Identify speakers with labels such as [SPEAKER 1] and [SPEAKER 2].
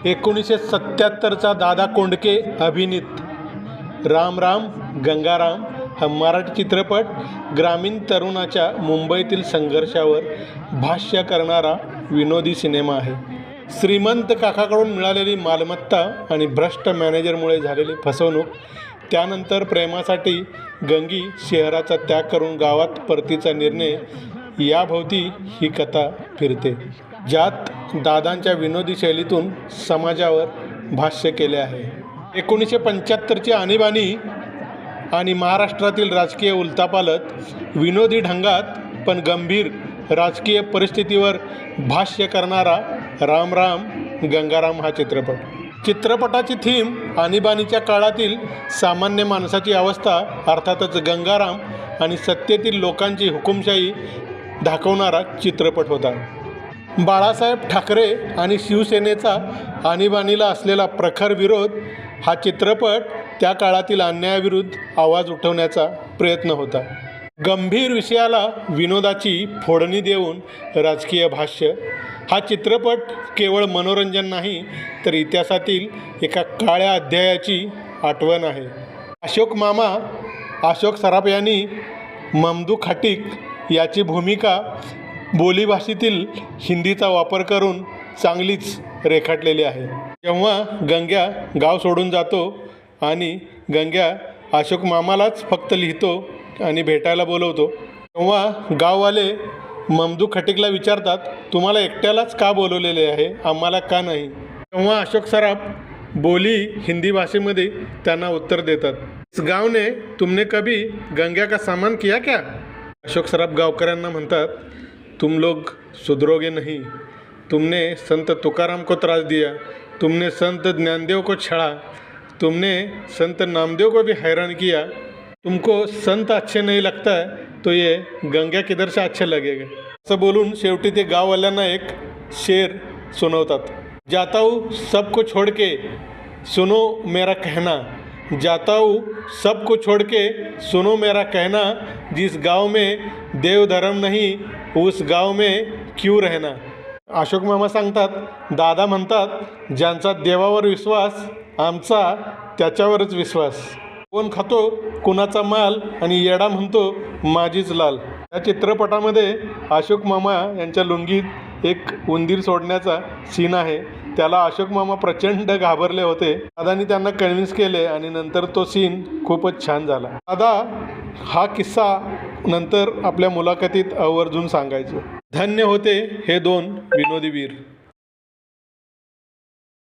[SPEAKER 1] 1977चा दादा कोंडके अभिनीत राम राम गंगाराम हा मराठी चित्रपट ग्रामीण तरुणाच्या मुंबईतील संघर्षावर भाष्य करणारा विनोदी सिनेमा आहे. श्रीमंत काकाकडून मिळालेली मालमत्ता आणि भ्रष्ट मॅनेजरमुळे झालेली फसवणूक, त्यानंतर प्रेमासाठी गंगी शहराचा त्याग करून गावात परतीचा निर्णय याभोवती ही कथा फिरते, ज्यात दादांच्या विनोदी शैलीतून समाजावर भाष्य केले आहे. 1975ची आणीबाणी आणि महाराष्ट्रातील राजकीय उलथापालथ विनोदी ढंगात पण गंभीर राजकीय परिस्थितीवर भाष्य करणारा राम राम गंगाराम हा चित्रपटाची थीम आणीबाणीच्या काळातील सामान्य माणसाची अवस्था, अर्थातच गंगाराम आणि सत्तेतील लोकांची हुकुमशाही दाखवणारा चित्रपट होता. बाळासाहेब ठाकरे आणि शिवसेनेचा आणीबाणीला असलेला प्रखर विरोध हा चित्रपट त्या काळातील अन्यायाविरुद्ध आवाज उठवण्याचा प्रयत्न होता. गंभीर विषयाला विनोदाची फोडणी देऊन राजकीय भाष्य, हा चित्रपट केवळ मनोरंजन नाही तर इतिहासातील एका काळ्या अध्यायाची आठवण आहे. अशोक सराफ यांनी ममदू खटिक याची भूमिका बोलीभाषेतील हिंदीचा वापर करून चांगलीच रेखाटलेली आहे. जेव्हा गंग्या गाव सोडून जातो आणि गंग्या अशोक मामालाच फक्त लिहितो आणि भेटायला बोलवतो, तेव्हा गाववाले ममदू खटिकला विचारतात, तुम्हाला एकट्यालाच का बोलवलेले आहे, आम्हाला का नाही? तेव्हा अशोक सराफ बोली हिंदी भाषेमध्ये त्यांना उत्तर देतात, इस गाव ने तुमने कभी गंग्या का सामान किया क्या? अशोक सराफ गावकऱ्यांना म्हणतात, तुम लोग सुधरोगे नहीं, तुमने संत तुकाराम को त्रास दिया, तुमने संत ज्ञानदेव को छेड़ा, तुमने संत नामदेव को भी हैरान किया, तुमको संत अच्छे नहीं लगता है तो ये गंगा किधर से अच्छे लगेगा. असं बोलून शेवटी ते गाववाल्यांना एक शेर सुनवतात, जाता हूँ सबको छोड़ के सुनो मेरा कहना, जाता हूँ सबको छोड़ के सुनो मेरा कहना, जिस गांव में देव धर्म नहीं उस गांव में क्यों रहना. अशोक मामा सांगतात, दादा म्हणतात, ज्यांचा देवावर विश्वास आमचा त्याच्यावरच विश्वास, कोण खातो कुणाचा माल आणि येडा म्हणतो माझीच लाल. या चित्रपटामध्ये अशोक मामा यांच्या लुंगीत एक उंदीर सोडण्याचा सीन आहे. त्याला अशोक मामा प्रचंड घाबरले होते. दादांनी त्यांना कन्व्हिन्स केले आणि नंतर तो सीन खूपच छान झाला. दादा हा किस्सा नंतर आपल्या मुलाखतीत आवर्जून सांगायचे. धन्य होते हे दोन विनोदी वीर.